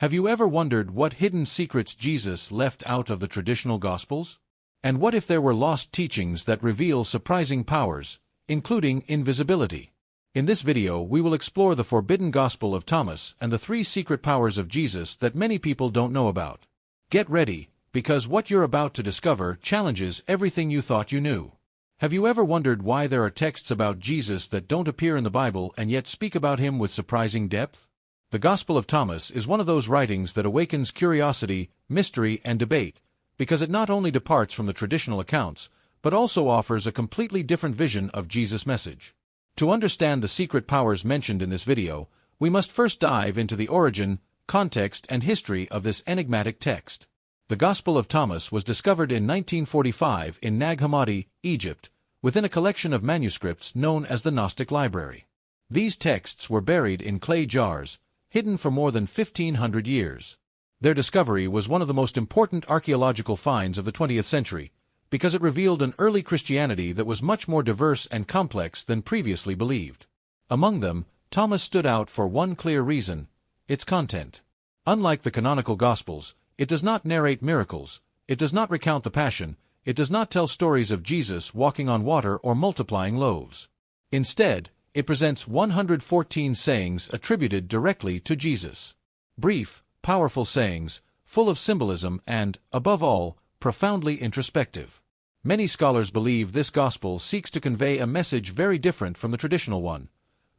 Have you ever wondered what hidden secrets Jesus left out of the traditional Gospels? And what if there were lost teachings that reveal surprising powers, including invisibility? In this video we will explore the forbidden Gospel of Thomas and the 3 secret powers of Jesus that many people don't know about. Get ready, because what you're about to discover challenges everything you thought you knew. Have you ever wondered why there are texts about Jesus that don't appear in the Bible and yet speak about him with surprising depth? The Gospel of Thomas is one of those writings that awakens curiosity, mystery, and debate, because it not only departs from the traditional accounts, but also offers a completely different vision of Jesus' message. To understand the secret powers mentioned in this video, we must first dive into the origin, context, and history of this enigmatic text. The Gospel of Thomas was discovered in 1945 in Nag Hammadi, Egypt, within a collection of manuscripts known as the Gnostic Library. These texts were buried in clay jars, hidden for more than 1,500 years. Their discovery was one of the most important archaeological finds of the 20th century, because it revealed an early Christianity that was much more diverse and complex than previously believed. Among them, Thomas stood out for one clear reason: its content. Unlike the canonical Gospels, it does not narrate miracles, it does not recount the Passion, it does not tell stories of Jesus walking on water or multiplying loaves. Instead, it presents 114 sayings attributed directly to Jesus. Brief, powerful sayings, full of symbolism and, above all, profoundly introspective. Many scholars believe this gospel seeks to convey a message very different from the traditional one.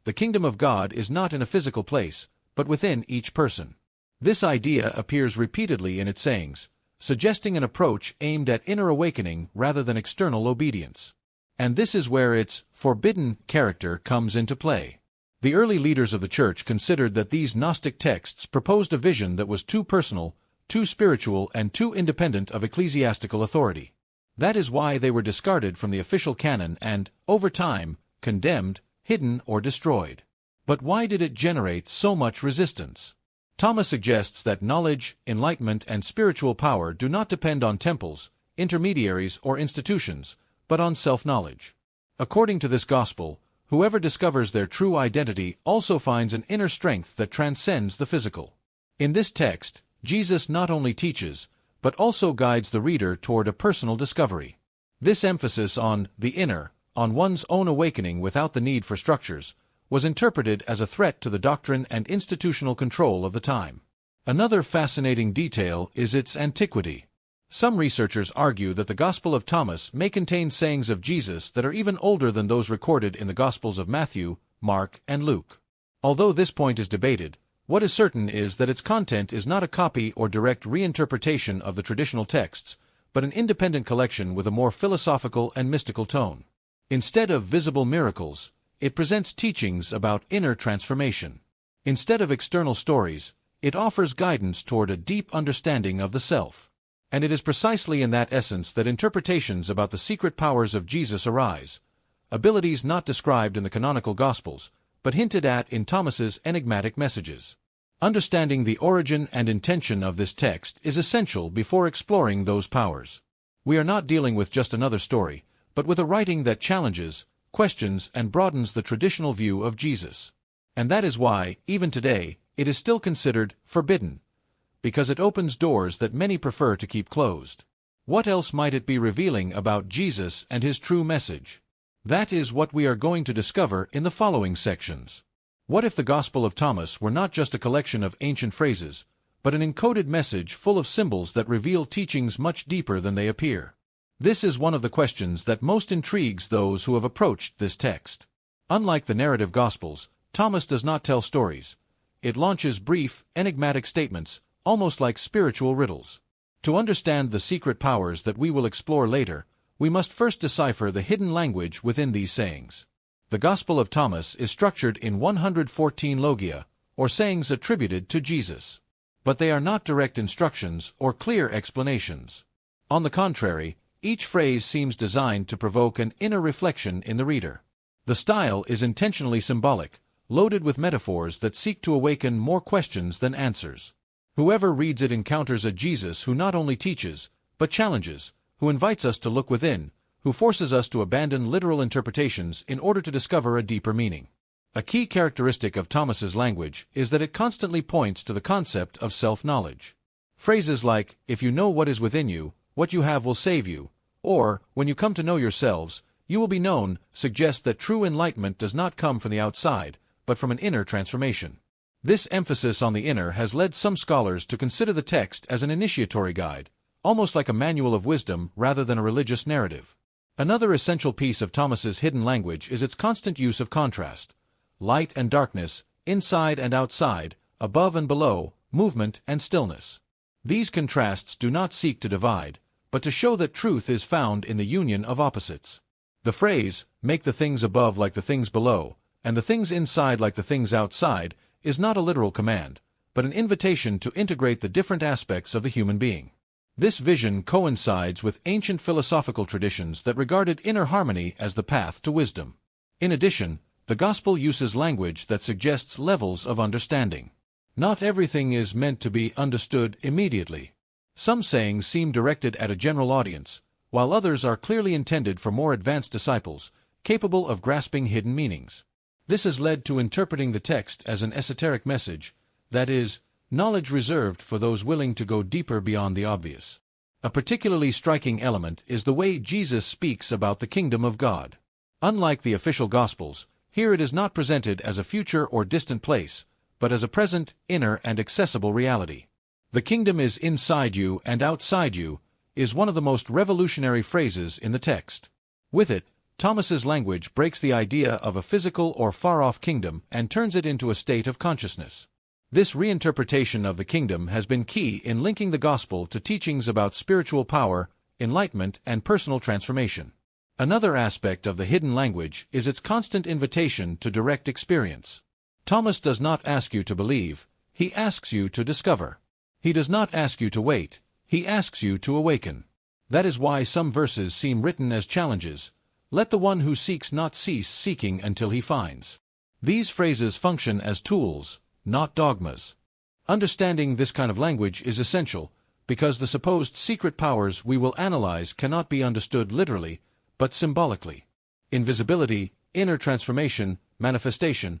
The kingdom of God is not in a physical place, but within each person. This idea appears repeatedly in its sayings, suggesting an approach aimed at inner awakening rather than external obedience. And this is where its forbidden character comes into play. The early leaders of the Church considered that these Gnostic texts proposed a vision that was too personal, too spiritual, and too independent of ecclesiastical authority. That is why they were discarded from the official canon and, over time, condemned, hidden, or destroyed. But why did it generate so much resistance? Thomas suggests that knowledge, enlightenment, and spiritual power do not depend on temples, intermediaries, or institutions, but on self-knowledge. According to this gospel, whoever discovers their true identity also finds an inner strength that transcends the physical. In this text, Jesus not only teaches, but also guides the reader toward a personal discovery. This emphasis on the inner, on one's own awakening without the need for structures, was interpreted as a threat to the doctrine and institutional control of the time. Another fascinating detail is its antiquity. Some researchers argue that the Gospel of Thomas may contain sayings of Jesus that are even older than those recorded in the Gospels of Matthew, Mark, and Luke. Although this point is debated, what is certain is that its content is not a copy or direct reinterpretation of the traditional texts, but an independent collection with a more philosophical and mystical tone. Instead of visible miracles, it presents teachings about inner transformation. Instead of external stories, it offers guidance toward a deep understanding of the self. And it is precisely in that essence that interpretations about the secret powers of Jesus arise, abilities not described in the canonical Gospels, but hinted at in Thomas's enigmatic messages. Understanding the origin and intention of this text is essential before exploring those powers. We are not dealing with just another story, but with a writing that challenges, questions, and broadens the traditional view of Jesus. And that is why, even today, it is still considered forbidden, because it opens doors that many prefer to keep closed. What else might it be revealing about Jesus and his true message? That is what we are going to discover in the following sections. What if the Gospel of Thomas were not just a collection of ancient phrases, but an encoded message full of symbols that reveal teachings much deeper than they appear? This is one of the questions that most intrigues those who have approached this text. Unlike the narrative Gospels, Thomas does not tell stories. It launches brief, enigmatic statements, almost like spiritual riddles. To understand the secret powers that we will explore later, we must first decipher the hidden language within these sayings. The Gospel of Thomas is structured in 114 logia, or sayings attributed to Jesus. But they are not direct instructions or clear explanations. On the contrary, each phrase seems designed to provoke an inner reflection in the reader. The style is intentionally symbolic, loaded with metaphors that seek to awaken more questions than answers. Whoever reads it encounters a Jesus who not only teaches, but challenges, who invites us to look within, who forces us to abandon literal interpretations in order to discover a deeper meaning. A key characteristic of Thomas's language is that it constantly points to the concept of self-knowledge. Phrases like, "If you know what is within you, what you have will save you," or, "When you come to know yourselves, you will be known," suggest that true enlightenment does not come from the outside, but from an inner transformation. This emphasis on the inner has led some scholars to consider the text as an initiatory guide, almost like a manual of wisdom rather than a religious narrative. Another essential piece of Thomas's hidden language is its constant use of contrast. Light and darkness, inside and outside, above and below, movement and stillness. These contrasts do not seek to divide, but to show that truth is found in the union of opposites. The phrase, "Make the things above like the things below, and the things inside like the things outside," is not a literal command, but an invitation to integrate the different aspects of the human being. This vision coincides with ancient philosophical traditions that regarded inner harmony as the path to wisdom. In addition, the Gospel uses language that suggests levels of understanding. Not everything is meant to be understood immediately. Some sayings seem directed at a general audience, while others are clearly intended for more advanced disciples, capable of grasping hidden meanings. This has led to interpreting the text as an esoteric message, that is, knowledge reserved for those willing to go deeper beyond the obvious. A particularly striking element is the way Jesus speaks about the kingdom of God. Unlike the official Gospels, here it is not presented as a future or distant place, but as a present, inner, and accessible reality. "The kingdom is inside you and outside you," is one of the most revolutionary phrases in the text. With it, Thomas's language breaks the idea of a physical or far-off kingdom and turns it into a state of consciousness. This reinterpretation of the kingdom has been key in linking the gospel to teachings about spiritual power, enlightenment, and personal transformation. Another aspect of the hidden language is its constant invitation to direct experience. Thomas does not ask you to believe, he asks you to discover. He does not ask you to wait, he asks you to awaken. That is why some verses seem written as challenges. "Let the one who seeks not cease seeking until he finds." These phrases function as tools, not dogmas. Understanding this kind of language is essential, because the supposed secret powers we will analyze cannot be understood literally, but symbolically. Invisibility, inner transformation, manifestation.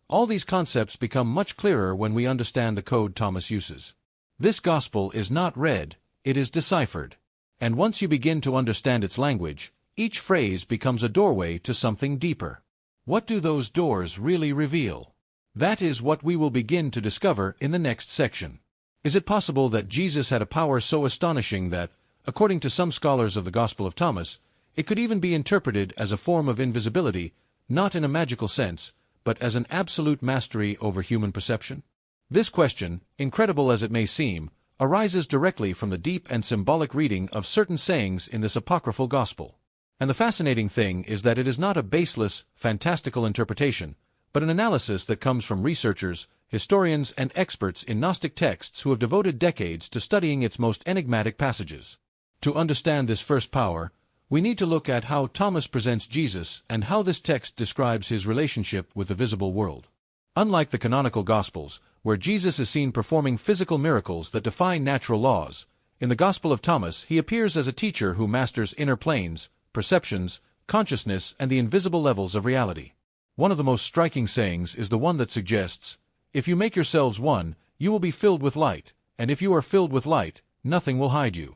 All these concepts become much clearer when we understand the code Thomas uses. This gospel is not read, it is deciphered. And once you begin to understand its language, each phrase becomes a doorway to something deeper. What do those doors really reveal? That is what we will begin to discover in the next section. Is it possible that Jesus had a power so astonishing that, according to some scholars of the Gospel of Thomas, it could even be interpreted as a form of invisibility, not in a magical sense, but as an absolute mastery over human perception? This question, incredible as it may seem, arises directly from the deep and symbolic reading of certain sayings in this apocryphal gospel. And the fascinating thing is that it is not a baseless, fantastical interpretation, but an analysis that comes from researchers, historians, and experts in Gnostic texts who have devoted decades to studying its most enigmatic passages. To understand this first power, we need to look at how Thomas presents Jesus and how this text describes his relationship with the visible world. Unlike the canonical Gospels, where Jesus is seen performing physical miracles that defy natural laws, in the Gospel of Thomas he appears as a teacher who masters inner planes, perceptions, consciousness, and the invisible levels of reality. One of the most striking sayings is the one that suggests, "If you make yourselves one, you will be filled with light, and if you are filled with light, nothing will hide you."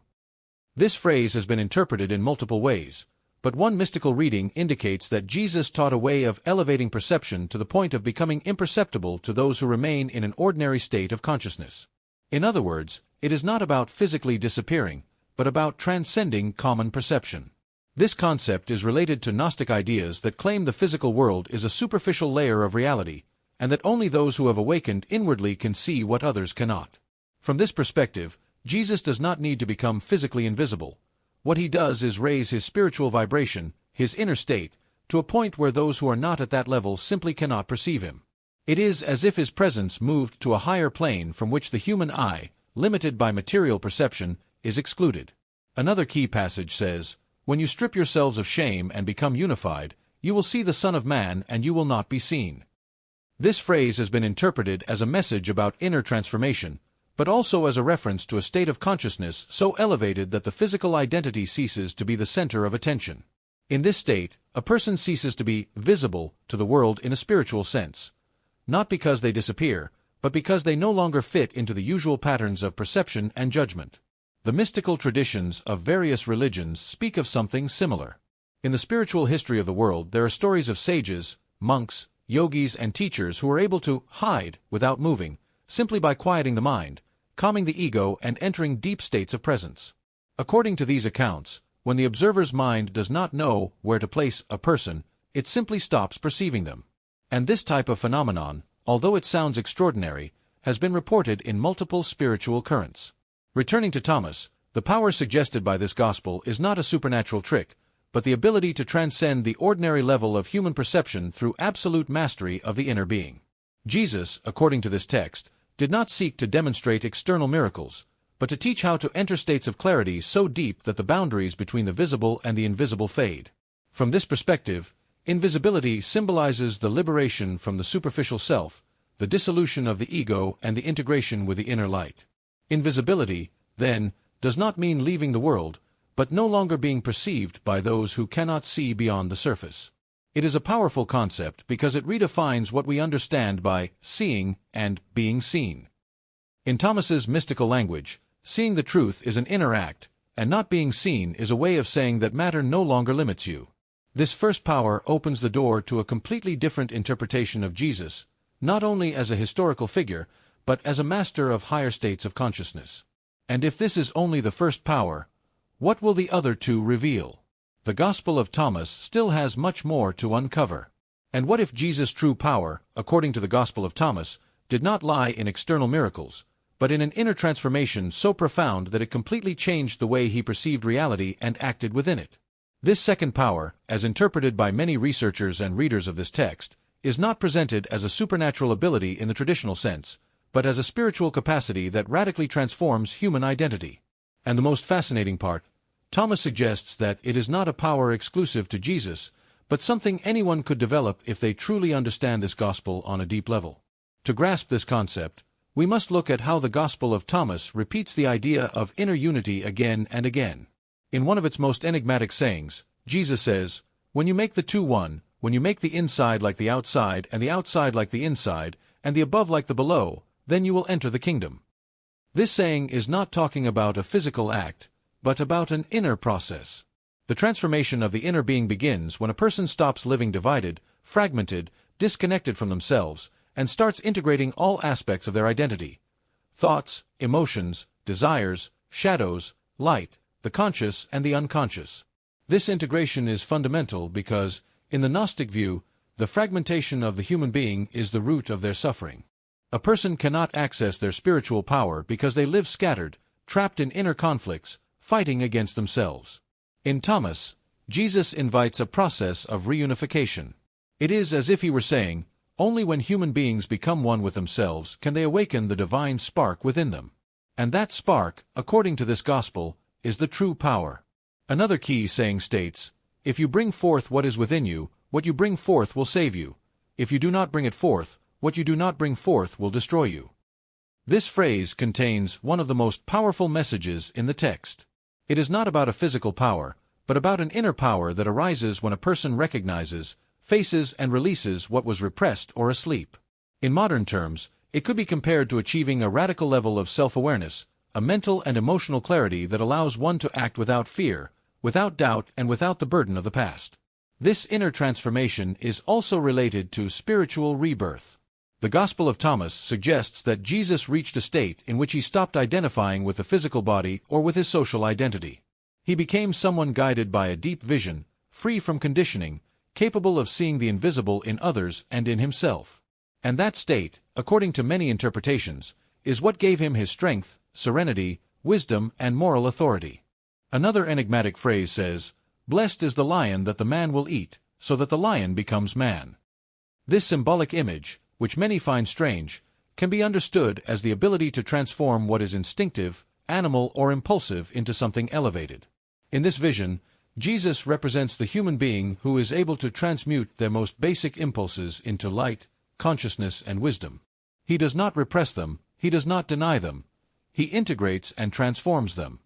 This phrase has been interpreted in multiple ways, but one mystical reading indicates that Jesus taught a way of elevating perception to the point of becoming imperceptible to those who remain in an ordinary state of consciousness. In other words, it is not about physically disappearing, but about transcending common perception. This concept is related to Gnostic ideas that claim the physical world is a superficial layer of reality, and that only those who have awakened inwardly can see what others cannot. From this perspective, Jesus does not need to become physically invisible. What he does is raise his spiritual vibration, his inner state, to a point where those who are not at that level simply cannot perceive him. It is as if his presence moved to a higher plane from which the human eye, limited by material perception, is excluded. Another key passage says, "When you strip yourselves of shame and become unified, you will see the Son of Man and you will not be seen." This phrase has been interpreted as a message about inner transformation, but also as a reference to a state of consciousness so elevated that the physical identity ceases to be the center of attention. In this state, a person ceases to be visible to the world in a spiritual sense, not because they disappear, but because they no longer fit into the usual patterns of perception and judgment. The mystical traditions of various religions speak of something similar. In the spiritual history of the world, there are stories of sages, monks, yogis, and teachers who are able to hide without moving, simply by quieting the mind, calming the ego, and entering deep states of presence. According to these accounts, when the observer's mind does not know where to place a person, it simply stops perceiving them. And this type of phenomenon, although it sounds extraordinary, has been reported in multiple spiritual currents. Returning to Thomas, the power suggested by this gospel is not a supernatural trick, but the ability to transcend the ordinary level of human perception through absolute mastery of the inner being. Jesus, according to this text, did not seek to demonstrate external miracles, but to teach how to enter states of clarity so deep that the boundaries between the visible and the invisible fade. From this perspective, invisibility symbolizes the liberation from the superficial self, the dissolution of the ego, and the integration with the inner light. Invisibility, then, does not mean leaving the world, but no longer being perceived by those who cannot see beyond the surface. It is a powerful concept because it redefines what we understand by seeing and being seen. In Thomas's mystical language, seeing the truth is an inner act, and not being seen is a way of saying that matter no longer limits you. This first power opens the door to a completely different interpretation of Jesus, not only as a historical figure, but as a master of higher states of consciousness. And if this is only the first power, what will the other two reveal? The Gospel of Thomas still has much more to uncover. And what if Jesus' true power, according to the Gospel of Thomas, did not lie in external miracles, but in an inner transformation so profound that it completely changed the way he perceived reality and acted within it? This second power, as interpreted by many researchers and readers of this text, is not presented as a supernatural ability in the traditional sense, but as a spiritual capacity that radically transforms human identity. And the most fascinating part, Thomas suggests that it is not a power exclusive to Jesus, but something anyone could develop if they truly understand this gospel on a deep level. To grasp this concept, we must look at how the Gospel of Thomas repeats the idea of inner unity again and again. In one of its most enigmatic sayings, Jesus says, "When you make the two one, when you make the inside like the outside and the outside like the inside, and the above like the below, then you will enter the kingdom." This saying is not talking about a physical act, but about an inner process. The transformation of the inner being begins when a person stops living divided, fragmented, disconnected from themselves, and starts integrating all aspects of their identity: thoughts, emotions, desires, shadows, light, the conscious and the unconscious. This integration is fundamental because, in the Gnostic view, the fragmentation of the human being is the root of their suffering. A person cannot access their spiritual power because they live scattered, trapped in inner conflicts, fighting against themselves. In Thomas, Jesus invites a process of reunification. It is as if he were saying, only when human beings become one with themselves can they awaken the divine spark within them. And that spark, according to this gospel, is the true power. Another key saying states, "If you bring forth what is within you, what you bring forth will save you. If you do not bring it forth, what you do not bring forth will destroy you." This phrase contains one of the most powerful messages in the text. It is not about a physical power, but about an inner power that arises when a person recognizes, faces, and releases what was repressed or asleep. In modern terms, it could be compared to achieving a radical level of self-awareness, a mental and emotional clarity that allows one to act without fear, without doubt, and without the burden of the past. This inner transformation is also related to spiritual rebirth. The Gospel of Thomas suggests that Jesus reached a state in which he stopped identifying with the physical body or with his social identity. He became someone guided by a deep vision, free from conditioning, capable of seeing the invisible in others and in himself. And that state, according to many interpretations, is what gave him his strength, serenity, wisdom, and moral authority. Another enigmatic phrase says, "Blessed is the lion that the man will eat, so that the lion becomes man." This symbolic image, which many find strange, can be understood as the ability to transform what is instinctive, animal, or impulsive into something elevated. In this vision, Jesus represents the human being who is able to transmute their most basic impulses into light, consciousness, and wisdom. He does not repress them, he does not deny them. He integrates and transforms them.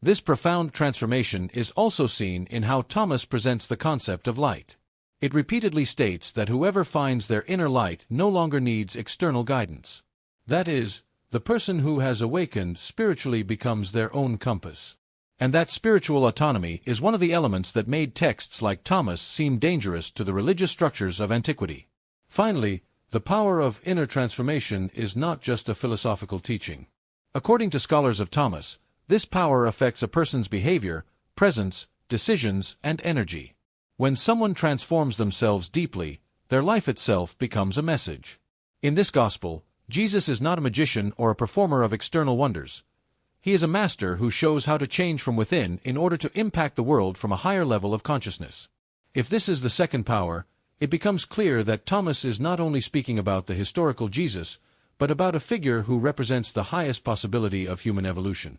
This profound transformation is also seen in how Thomas presents the concept of light. It repeatedly states that whoever finds their inner light no longer needs external guidance. That is, the person who has awakened spiritually becomes their own compass. And that spiritual autonomy is one of the elements that made texts like Thomas seem dangerous to the religious structures of antiquity. Finally, the power of inner transformation is not just a philosophical teaching. According to scholars of Thomas, this power affects a person's behavior, presence, decisions, and energy. When someone transforms themselves deeply, their life itself becomes a message. In this gospel, Jesus is not a magician or a performer of external wonders. He is a master who shows how to change from within in order to impact the world from a higher level of consciousness. If this is the second power, it becomes clear that Thomas is not only speaking about the historical Jesus, but about a figure who represents the highest possibility of human evolution.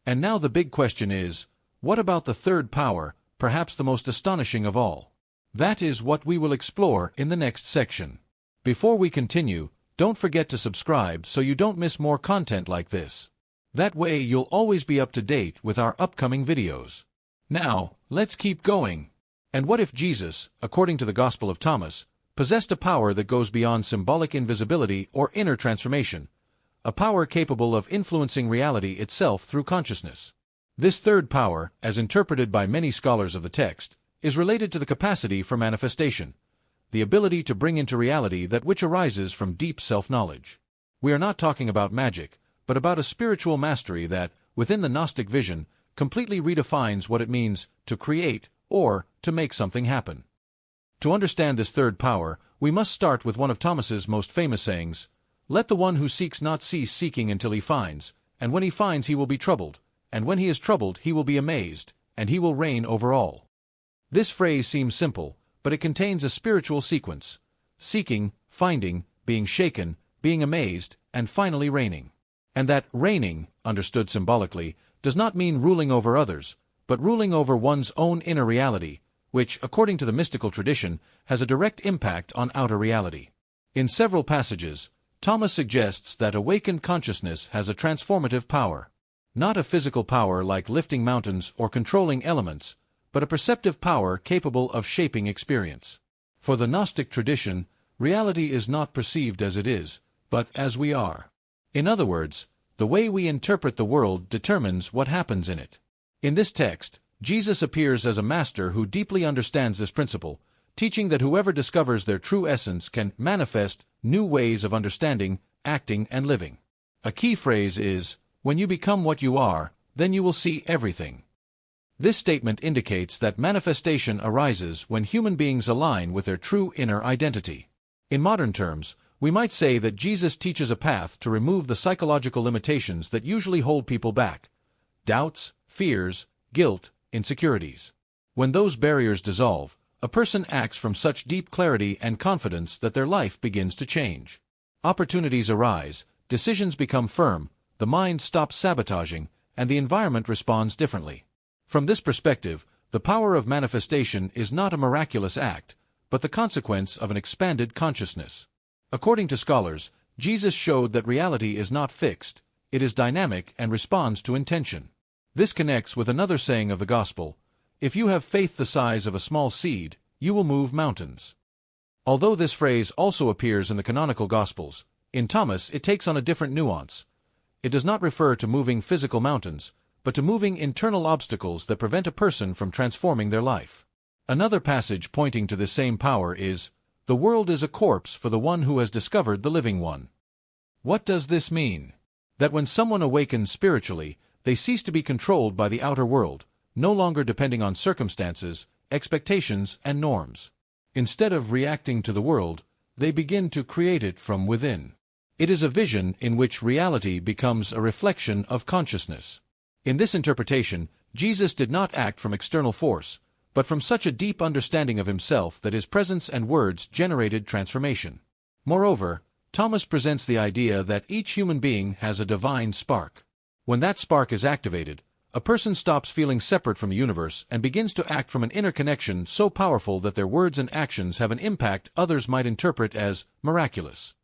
And now the big question is, what about the third power, perhaps the most astonishing of all? That is what we will explore in the next section. Before we continue, don't forget to subscribe so you don't miss more content like this. That way you'll always be up to date with our upcoming videos. Now, let's keep going. And what if Jesus, according to the Gospel of Thomas, possessed a power that goes beyond symbolic invisibility or inner transformation, a power capable of influencing reality itself through consciousness? This third power, as interpreted by many scholars of the text, is related to the capacity for manifestation, the ability to bring into reality that which arises from deep self-knowledge. We are not talking about magic, but about a spiritual mastery that, within the Gnostic vision, completely redefines what it means to create or to make something happen. To understand this third power, we must start with one of Thomas's most famous sayings: "Let the one who seeks not cease seeking until he finds, and when he finds he will be troubled, and when he is troubled he will be amazed, and he will reign over all." This phrase seems simple, but it contains a spiritual sequence: seeking, finding, being shaken, being amazed, and finally reigning. And that reigning, understood symbolically, does not mean ruling over others, but ruling over one's own inner reality, which, according to the mystical tradition, has a direct impact on outer reality. In several passages, Thomas suggests that awakened consciousness has a transformative power. Not a physical power like lifting mountains or controlling elements, but a perceptive power capable of shaping experience. For the Gnostic tradition, reality is not perceived as it is, but as we are. In other words, the way we interpret the world determines what happens in it. In this text, Jesus appears as a master who deeply understands this principle, teaching that whoever discovers their true essence can manifest new ways of understanding, acting, and living. A key phrase is, "When you become what you are, then you will see everything." This statement indicates that manifestation arises when human beings align with their true inner identity. In modern terms, we might say that Jesus teaches a path to remove the psychological limitations that usually hold people back: doubts, fears, guilt, insecurities. When those barriers dissolve, a person acts from such deep clarity and confidence that their life begins to change. Opportunities arise, decisions become firm, the mind stops sabotaging, and the environment responds differently. From this perspective, the power of manifestation is not a miraculous act, but the consequence of an expanded consciousness. According to scholars, Jesus showed that reality is not fixed, it is dynamic and responds to intention. This connects with another saying of the Gospel: "If you have faith the size of a small seed, you will move mountains." Although this phrase also appears in the canonical Gospels, in Thomas it takes on a different nuance. It does not refer to moving physical mountains, but to moving internal obstacles that prevent a person from transforming their life. Another passage pointing to this same power is, "The world is a corpse for the one who has discovered the living one." What does this mean? That when someone awakens spiritually, they cease to be controlled by the outer world, no longer depending on circumstances, expectations, and norms. Instead of reacting to the world, they begin to create it from within. It is a vision in which reality becomes a reflection of consciousness. In this interpretation, Jesus did not act from external force, but from such a deep understanding of himself that his presence and words generated transformation. Moreover, Thomas presents the idea that each human being has a divine spark. When that spark is activated, a person stops feeling separate from the universe and begins to act from an inner connection so powerful that their words and actions have an impact others might interpret as miraculous.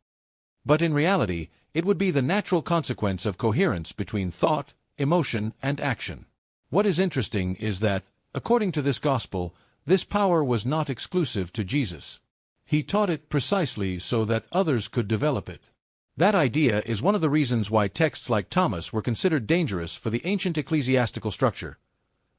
But in reality, it would be the natural consequence of coherence between thought, emotion, and action. What is interesting is that, according to this gospel, this power was not exclusive to Jesus. He taught it precisely so that others could develop it. That idea is one of the reasons why texts like Thomas were considered dangerous for the ancient ecclesiastical structure.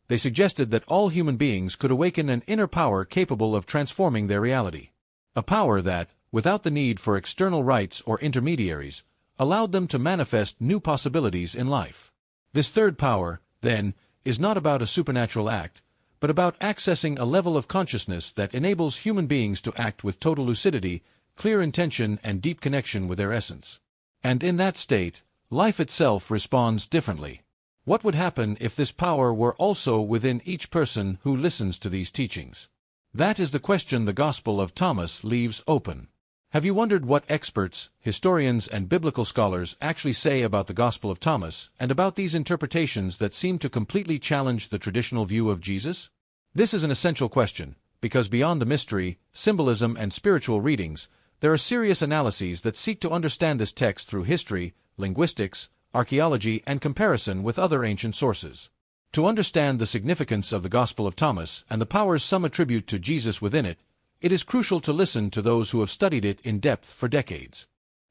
They suggested that all human beings could awaken an inner power capable of transforming their reality. A power that, without the need for external rites or intermediaries, allowed them to manifest new possibilities in life. This third power, then, is not about a supernatural act, but about accessing a level of consciousness that enables human beings to act with total lucidity, clear intention, and deep connection with their essence. And in that state, life itself responds differently. What would happen if this power were also within each person who listens to these teachings? That is the question the Gospel of Thomas leaves open. Have you wondered what experts, historians, and biblical scholars actually say about the Gospel of Thomas and about these interpretations that seem to completely challenge the traditional view of Jesus? This is an essential question, because beyond the mystery, symbolism, and spiritual readings, there are serious analyses that seek to understand this text through history, linguistics, archaeology, and comparison with other ancient sources. To understand the significance of the Gospel of Thomas and the powers some attribute to Jesus within it, it is crucial to listen to those who have studied it in depth for decades.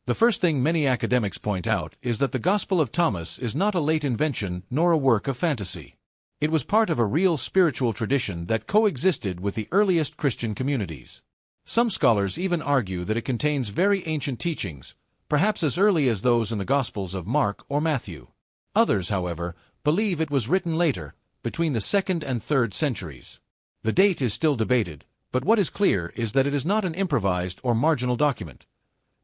The first thing many academics point out is that the Gospel of Thomas is not a late invention nor a work of fantasy. It was part of a real spiritual tradition that coexisted with the earliest Christian communities. Some scholars even argue that it contains very ancient teachings, perhaps as early as those in the Gospels of Mark or Matthew. Others, however, believe it was written later, between the 2nd and 3rd centuries. The date is still debated, but what is clear is that it is not an improvised or marginal document.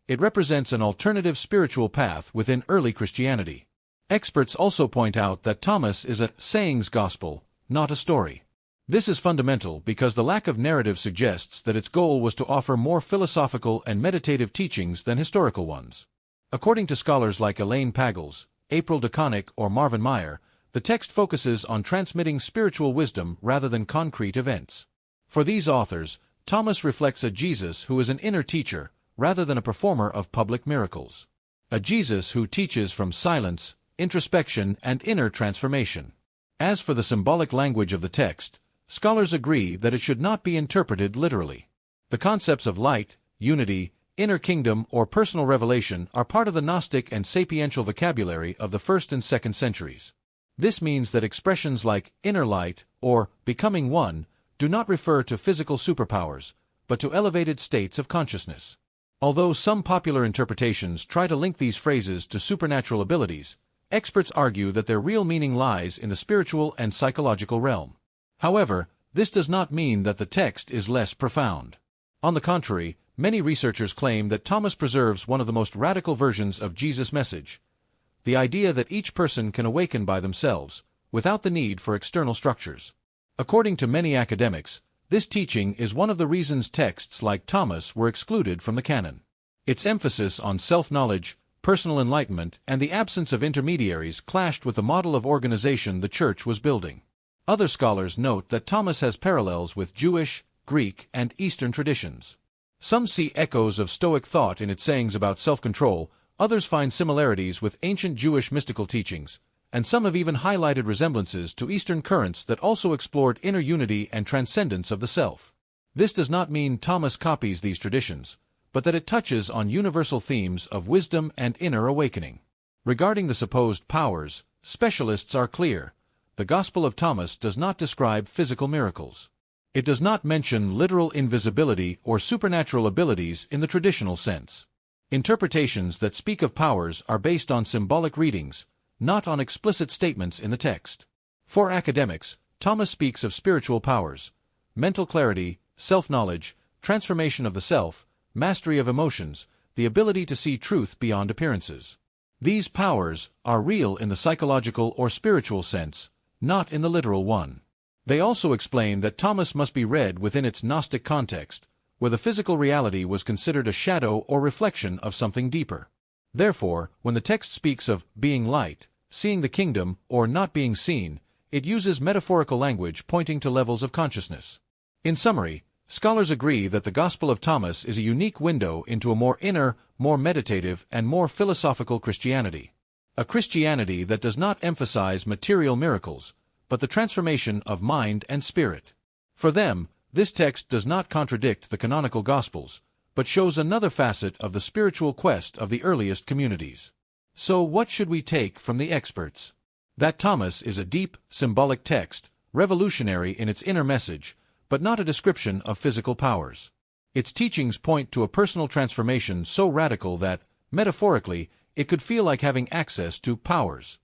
It represents an alternative spiritual path within early Christianity. Experts also point out that Thomas is a sayings gospel, not a story. This is fundamental because the lack of narrative suggests that its goal was to offer more philosophical and meditative teachings than historical ones. According to scholars like Elaine Pagels, April DeConnick, or Marvin Meyer, the text focuses on transmitting spiritual wisdom rather than concrete events. For these authors, Thomas reflects a Jesus who is an inner teacher, rather than a performer of public miracles. A Jesus who teaches from silence, introspection, and inner transformation. As for the symbolic language of the text, scholars agree that it should not be interpreted literally. The concepts of light, unity, inner kingdom, or personal revelation are part of the Gnostic and sapiential vocabulary of the 1st and 2nd centuries. This means that expressions like inner light or becoming one do not refer to physical superpowers, but to elevated states of consciousness. Although some popular interpretations try to link these phrases to supernatural abilities, experts argue that their real meaning lies in the spiritual and psychological realm. However, this does not mean that the text is less profound. On the contrary, many researchers claim that Thomas preserves one of the most radical versions of Jesus' message: the idea that each person can awaken by themselves, without the need for external structures. According to many academics, this teaching is one of the reasons texts like Thomas were excluded from the canon. Its emphasis on self-knowledge, personal enlightenment, and the absence of intermediaries clashed with the model of organization the Church was building. Other scholars note that Thomas has parallels with Jewish, Greek, and Eastern traditions. Some see echoes of Stoic thought in its sayings about self-control, others find similarities with ancient Jewish mystical teachings, and some have even highlighted resemblances to Eastern currents that also explored inner unity and transcendence of the self. This does not mean Thomas copies these traditions, but that it touches on universal themes of wisdom and inner awakening. Regarding the supposed powers, specialists are clear. The Gospel of Thomas does not describe physical miracles. It does not mention literal invisibility or supernatural abilities in the traditional sense. Interpretations that speak of powers are based on symbolic readings, not on explicit statements in the text. For academics, Thomas speaks of spiritual powers: mental clarity, self-knowledge, transformation of the self, mastery of emotions, the ability to see truth beyond appearances. These powers are real in the psychological or spiritual sense, not in the literal one. They also explain that Thomas must be read within its Gnostic context, where the physical reality was considered a shadow or reflection of something deeper. Therefore, when the text speaks of being light, seeing the kingdom, or not being seen, it uses metaphorical language pointing to levels of consciousness. In summary, scholars agree that the Gospel of Thomas is a unique window into a more inner, more meditative, and more philosophical Christianity. A Christianity that does not emphasize material miracles, but the transformation of mind and spirit. For them, this text does not contradict the canonical Gospels, but shows another facet of the spiritual quest of the earliest communities. So what should we take from the experts? That Thomas is a deep, symbolic text, revolutionary in its inner message, but not a description of physical powers. Its teachings point to a personal transformation so radical that, metaphorically, it could feel like having access to powers.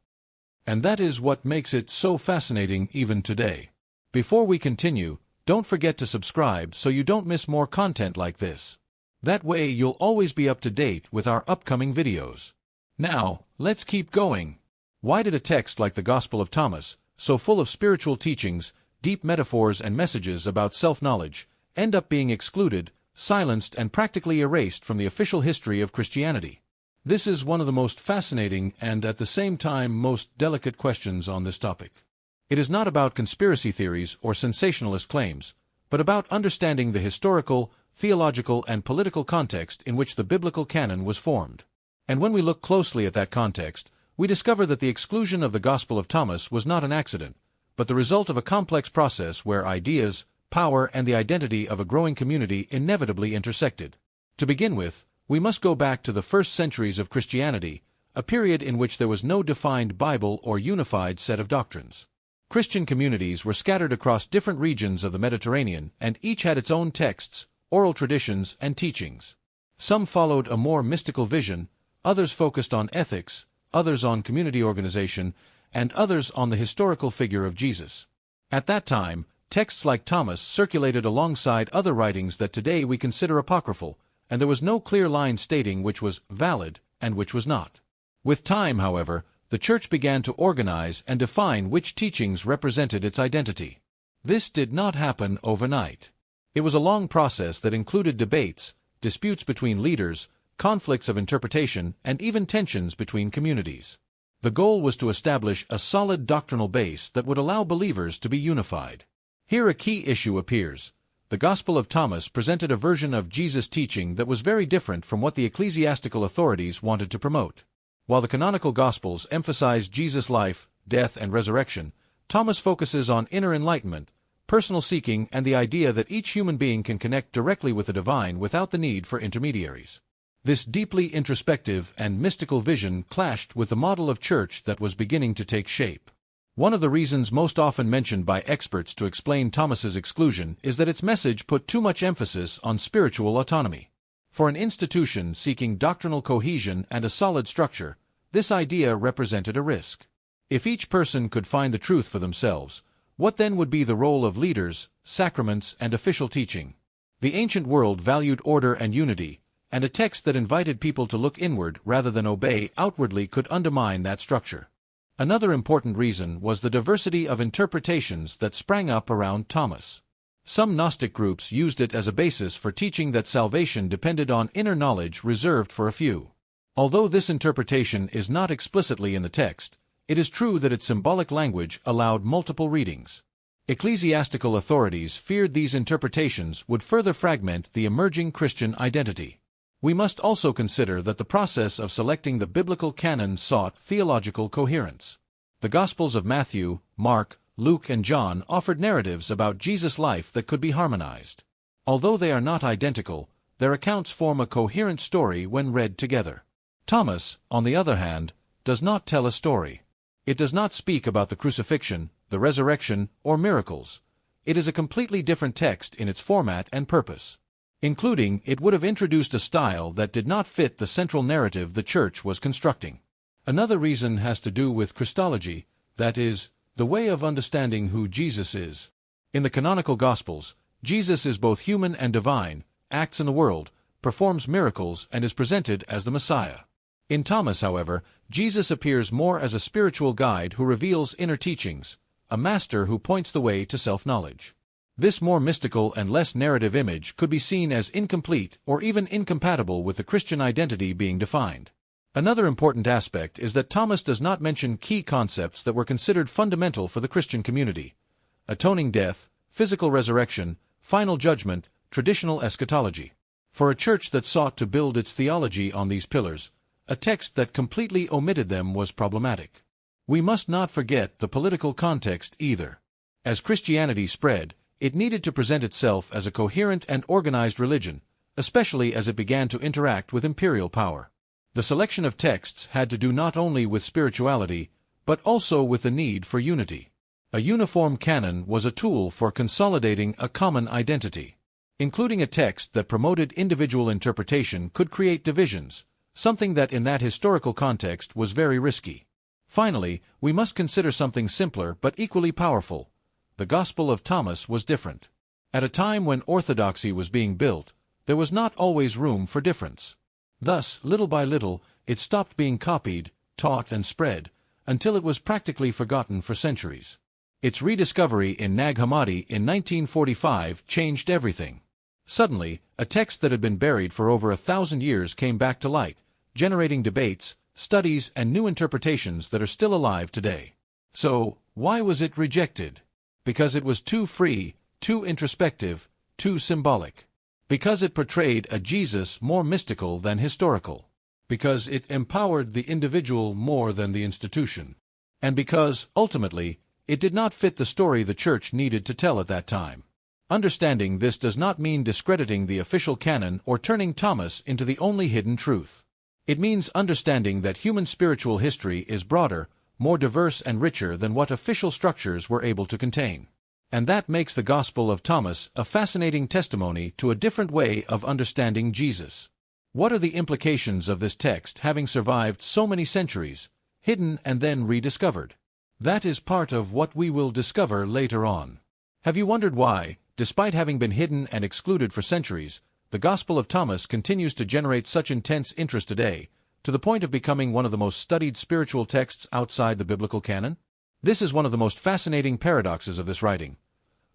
And that is what makes it so fascinating even today. Before we continue, don't forget to subscribe so you don't miss more content like this. That way you'll always be up to date with our upcoming videos. Now, let's keep going. Why did a text like the Gospel of Thomas, so full of spiritual teachings, deep metaphors and messages about self-knowledge, end up being excluded, silenced and practically erased from the official history of Christianity? This is one of the most fascinating and at the same time most delicate questions on this topic. It is not about conspiracy theories or sensationalist claims, but about understanding the historical, theological and political context in which the biblical canon was formed. And when we look closely at that context, we discover that the exclusion of the Gospel of Thomas was not an accident, but the result of a complex process where ideas, power and the identity of a growing community inevitably intersected. To begin with, we must go back to the first centuries of Christianity, a period in which there was no defined Bible or unified set of doctrines. Christian communities were scattered across different regions of the Mediterranean, and each had its own texts, oral traditions, and teachings. Some followed a more mystical vision, others focused on ethics, others on community organization, and others on the historical figure of Jesus. At that time, texts like Thomas circulated alongside other writings that today we consider apocryphal, and there was no clear line stating which was valid and which was not. With time, however, the Church began to organize and define which teachings represented its identity. This did not happen overnight. It was a long process that included debates, disputes between leaders, conflicts of interpretation, and even tensions between communities. The goal was to establish a solid doctrinal base that would allow believers to be unified. Here a key issue appears. The Gospel of Thomas presented a version of Jesus' teaching that was very different from what the ecclesiastical authorities wanted to promote. While the canonical Gospels emphasize Jesus' life, death, and resurrection, Thomas focuses on inner enlightenment, personal seeking, and the idea that each human being can connect directly with the divine without the need for intermediaries. This deeply introspective and mystical vision clashed with the model of church that was beginning to take shape. One of the reasons most often mentioned by experts to explain Thomas's exclusion is that its message put too much emphasis on spiritual autonomy. For an institution seeking doctrinal cohesion and a solid structure, this idea represented a risk. If each person could find the truth for themselves, what then would be the role of leaders, sacraments, and official teaching? The ancient world valued order and unity, and a text that invited people to look inward rather than obey outwardly could undermine that structure. Another important reason was the diversity of interpretations that sprang up around Thomas. Some Gnostic groups used it as a basis for teaching that salvation depended on inner knowledge reserved for a few. Although this interpretation is not explicitly in the text, it is true that its symbolic language allowed multiple readings. Ecclesiastical authorities feared these interpretations would further fragment the emerging Christian identity. We must also consider that the process of selecting the biblical canon sought theological coherence. The Gospels of Matthew, Mark, Luke, and John offered narratives about Jesus' life that could be harmonized. Although they are not identical, their accounts form a coherent story when read together. Thomas, on the other hand, does not tell a story. It does not speak about the crucifixion, the resurrection, or miracles. It is a completely different text in its format and purpose. Including, it would have introduced a style that did not fit the central narrative the Church was constructing. Another reason has to do with Christology, that is, the way of understanding who Jesus is. In the canonical Gospels, Jesus is both human and divine, acts in the world, performs miracles, and is presented as the Messiah. In Thomas, however, Jesus appears more as a spiritual guide who reveals inner teachings, a master who points the way to self-knowledge. This more mystical and less narrative image could be seen as incomplete or even incompatible with the Christian identity being defined. Another important aspect is that Thomas does not mention key concepts that were considered fundamental for the Christian community: atoning death, physical resurrection, final judgment, traditional eschatology. For a church that sought to build its theology on these pillars, a text that completely omitted them was problematic. We must not forget the political context either. As Christianity spread, it needed to present itself as a coherent and organized religion, especially as it began to interact with imperial power. The selection of texts had to do not only with spirituality, but also with the need for unity. A uniform canon was a tool for consolidating a common identity. Including a text that promoted individual interpretation could create divisions, something that in that historical context was very risky. Finally, we must consider something simpler but equally powerful. The Gospel of Thomas was different. At a time when orthodoxy was being built, there was not always room for difference. Thus, little by little, it stopped being copied, taught, and spread, until it was practically forgotten for centuries. Its rediscovery in Nag Hammadi in 1945 changed everything. Suddenly, a text that had been buried for over 1,000 years came back to light, generating debates, studies, and new interpretations that are still alive today. So, why was it rejected? Because it was too free, too introspective, too symbolic. Because it portrayed a Jesus more mystical than historical. Because it empowered the individual more than the institution. And because, ultimately, it did not fit the story the Church needed to tell at that time. Understanding this does not mean discrediting the official canon or turning Thomas into the only hidden truth. It means understanding that human spiritual history is broader, more diverse and richer than what official structures were able to contain. And that makes the Gospel of Thomas a fascinating testimony to a different way of understanding Jesus. What are the implications of this text having survived so many centuries, hidden and then rediscovered? That is part of what we will discover later on. Have you wondered why, despite having been hidden and excluded for centuries, the Gospel of Thomas continues to generate such intense interest today, to the point of becoming one of the most studied spiritual texts outside the biblical canon? This is one of the most fascinating paradoxes of this writing.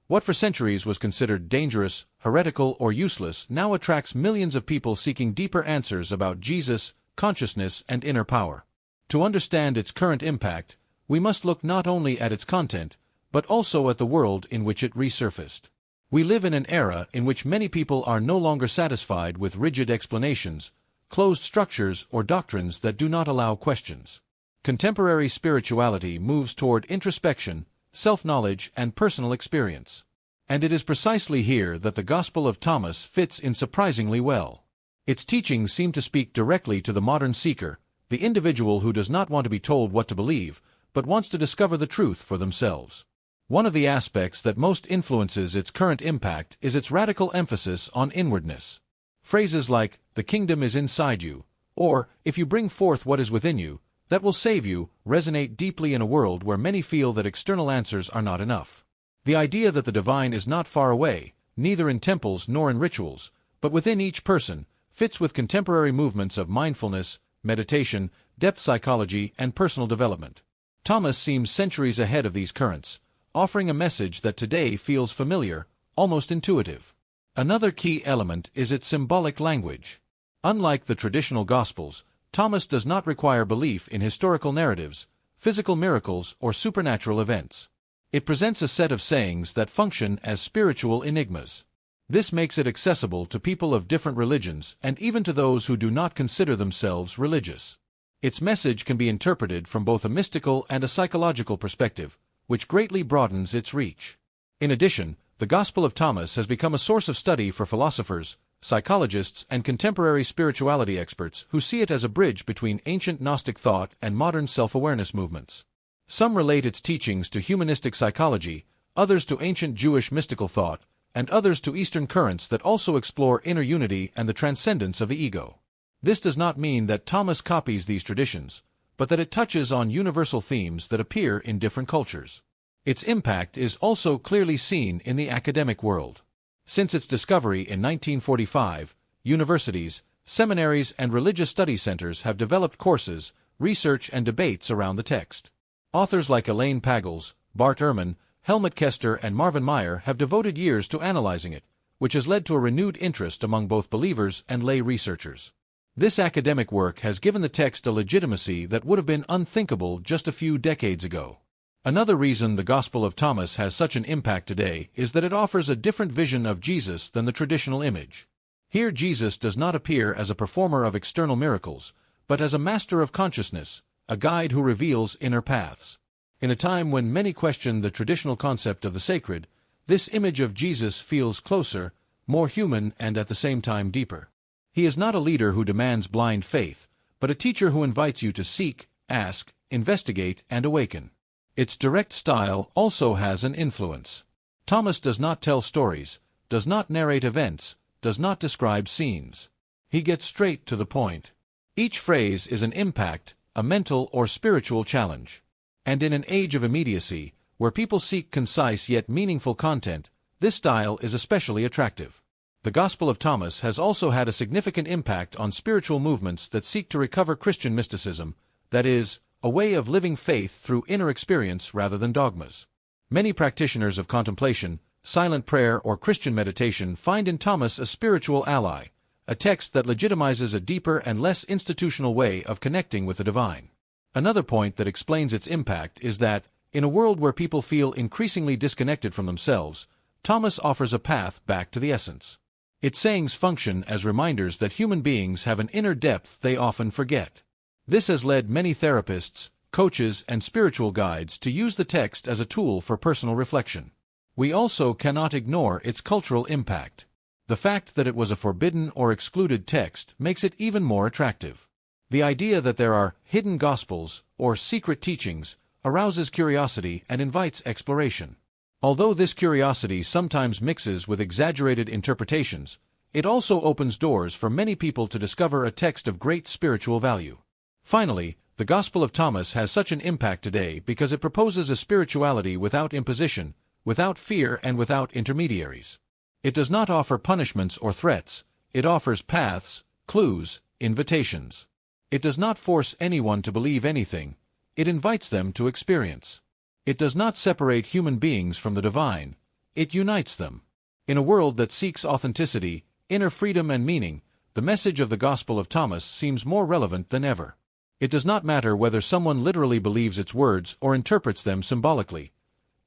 What for centuries was considered dangerous, heretical, or useless now attracts millions of people seeking deeper answers about Jesus, consciousness, and inner power. To understand its current impact, we must look not only at its content, but also at the world in which it resurfaced. We live in an era in which many people are no longer satisfied with rigid explanations, closed structures, or doctrines that do not allow questions. Contemporary spirituality moves toward introspection, self-knowledge, and personal experience. And it is precisely here that the Gospel of Thomas fits in surprisingly well. Its teachings seem to speak directly to the modern seeker, the individual who does not want to be told what to believe, but wants to discover the truth for themselves. One of the aspects that most influences its current impact is its radical emphasis on inwardness. Phrases like, "The kingdom is inside you," or, "If you bring forth what is within you, that will save you," resonate deeply in a world where many feel that external answers are not enough. The idea that the divine is not far away, neither in temples nor in rituals, but within each person, fits with contemporary movements of mindfulness, meditation, depth psychology, and personal development. Thomas seems centuries ahead of these currents, offering a message that today feels familiar, almost intuitive. Another key element is its symbolic language. Unlike the traditional Gospels, Thomas does not require belief in historical narratives, physical miracles, or supernatural events. It presents a set of sayings that function as spiritual enigmas. This makes it accessible to people of different religions and even to those who do not consider themselves religious. Its message can be interpreted from both a mystical and a psychological perspective, which greatly broadens its reach. In addition, the Gospel of Thomas has become a source of study for philosophers, psychologists, and contemporary spirituality experts who see it as a bridge between ancient Gnostic thought and modern self-awareness movements. Some relate its teachings to humanistic psychology, others to ancient Jewish mystical thought, and others to Eastern currents that also explore inner unity and the transcendence of the ego. This does not mean that Thomas copies these traditions, but that it touches on universal themes that appear in different cultures. Its impact is also clearly seen in the academic world. Since its discovery in 1945, universities, seminaries, and religious study centers have developed courses, research, and debates around the text. Authors like Elaine Pagels, Bart Ehrman, Helmut Kester, and Marvin Meyer have devoted years to analyzing it, which has led to a renewed interest among both believers and lay researchers. This academic work has given the text a legitimacy that would have been unthinkable just a few decades ago. Another reason the Gospel of Thomas has such an impact today is that it offers a different vision of Jesus than the traditional image. Here Jesus does not appear as a performer of external miracles, but as a master of consciousness, a guide who reveals inner paths. In a time when many question the traditional concept of the sacred, this image of Jesus feels closer, more human, and at the same time deeper. He is not a leader who demands blind faith, but a teacher who invites you to seek, ask, investigate, and awaken. Its direct style also has an influence. Thomas does not tell stories, does not narrate events, does not describe scenes. He gets straight to the point. Each phrase is an impact, a mental or spiritual challenge. And in an age of immediacy, where people seek concise yet meaningful content, this style is especially attractive. The Gospel of Thomas has also had a significant impact on spiritual movements that seek to recover Christian mysticism, that is, a way of living faith through inner experience rather than dogmas. Many practitioners of contemplation, silent prayer, or Christian meditation find in Thomas a spiritual ally, a text that legitimizes a deeper and less institutional way of connecting with the divine. Another point that explains its impact is that, in a world where people feel increasingly disconnected from themselves, Thomas offers a path back to the essence. Its sayings function as reminders that human beings have an inner depth they often forget. This has led many therapists, coaches, and spiritual guides to use the text as a tool for personal reflection. We also cannot ignore its cultural impact. The fact that it was a forbidden or excluded text makes it even more attractive. The idea that there are hidden gospels, or secret teachings, arouses curiosity and invites exploration. Although this curiosity sometimes mixes with exaggerated interpretations, it also opens doors for many people to discover a text of great spiritual value. Finally, the Gospel of Thomas has such an impact today because it proposes a spirituality without imposition, without fear, and without intermediaries. It does not offer punishments or threats, it offers paths, clues, invitations. It does not force anyone to believe anything, it invites them to experience. It does not separate human beings from the divine, it unites them. In a world that seeks authenticity, inner freedom, and meaning, the message of the Gospel of Thomas seems more relevant than ever. It does not matter whether someone literally believes its words or interprets them symbolically.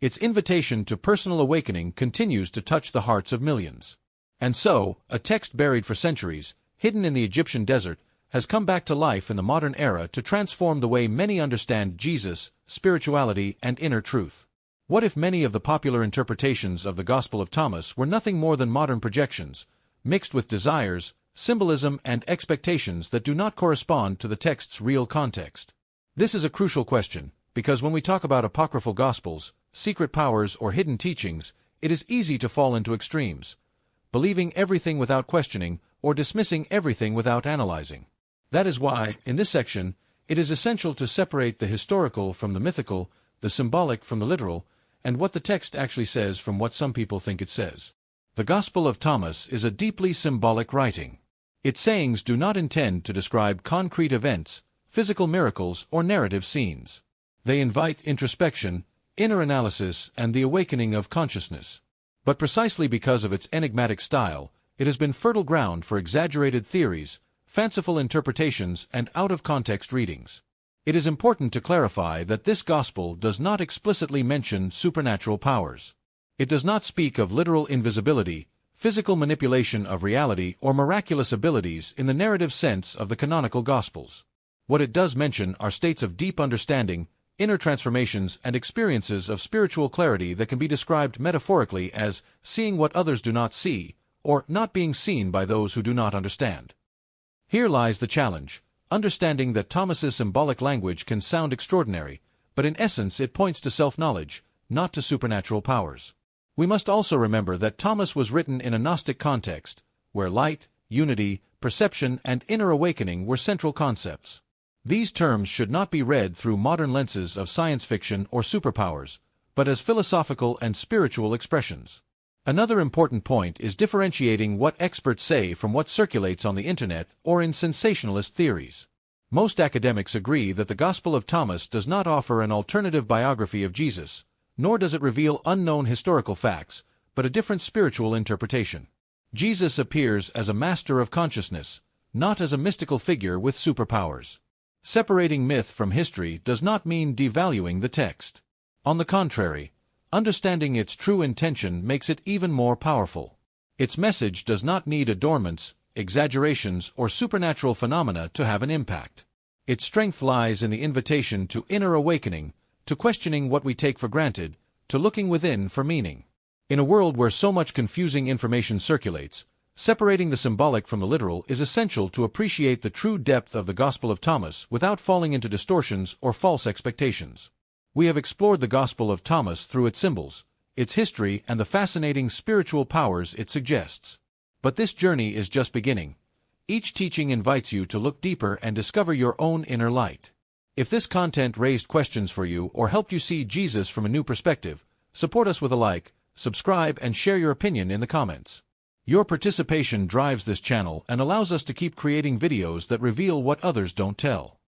Its invitation to personal awakening continues to touch the hearts of millions. And so, a text buried for centuries, hidden in the Egyptian desert, has come back to life in the modern era to transform the way many understand Jesus, spirituality, and inner truth. What if many of the popular interpretations of the Gospel of Thomas were nothing more than modern projections, mixed with desires, symbolism, and expectations that do not correspond to the text's real context? This is a crucial question, because when we talk about apocryphal Gospels, secret powers, or hidden teachings, it is easy to fall into extremes, believing everything without questioning, or dismissing everything without analyzing. That is why, in this section, it is essential to separate the historical from the mythical, the symbolic from the literal, and what the text actually says from what some people think it says. The Gospel of Thomas is a deeply symbolic writing. Its sayings do not intend to describe concrete events, physical miracles, or narrative scenes. They invite introspection, inner analysis, and the awakening of consciousness. But precisely because of its enigmatic style, it has been fertile ground for exaggerated theories, fanciful interpretations, and out-of-context readings. It is important to clarify that this gospel does not explicitly mention supernatural powers. It does not speak of literal invisibility, physical manipulation of reality, or miraculous abilities in the narrative sense of the canonical Gospels. What it does mention are states of deep understanding, inner transformations, and experiences of spiritual clarity that can be described metaphorically as seeing what others do not see, or not being seen by those who do not understand. Here lies the challenge, understanding that Thomas's symbolic language can sound extraordinary, but in essence it points to self-knowledge, not to supernatural powers. We must also remember that Thomas was written in a Gnostic context, where light, unity, perception, and inner awakening were central concepts. These terms should not be read through modern lenses of science fiction or superpowers, but as philosophical and spiritual expressions. Another important point is differentiating what experts say from what circulates on the internet or in sensationalist theories. Most academics agree that the Gospel of Thomas does not offer an alternative biography of Jesus, nor does it reveal unknown historical facts, but a different spiritual interpretation. Jesus appears as a master of consciousness, not as a mystical figure with superpowers. Separating myth from history does not mean devaluing the text. On the contrary, understanding its true intention makes it even more powerful. Its message does not need adornments, exaggerations, or supernatural phenomena to have an impact. Its strength lies in the invitation to inner awakening, to questioning what we take for granted, to looking within for meaning. In a world where so much confusing information circulates, separating the symbolic from the literal is essential to appreciate the true depth of the Gospel of Thomas without falling into distortions or false expectations. We have explored the Gospel of Thomas through its symbols, its history, and the fascinating spiritual powers it suggests. But this journey is just beginning. Each teaching invites you to look deeper and discover your own inner light. If this content raised questions for you or helped you see Jesus from a new perspective, support us with a like, subscribe, and share your opinion in the comments. Your participation drives this channel and allows us to keep creating videos that reveal what others don't tell.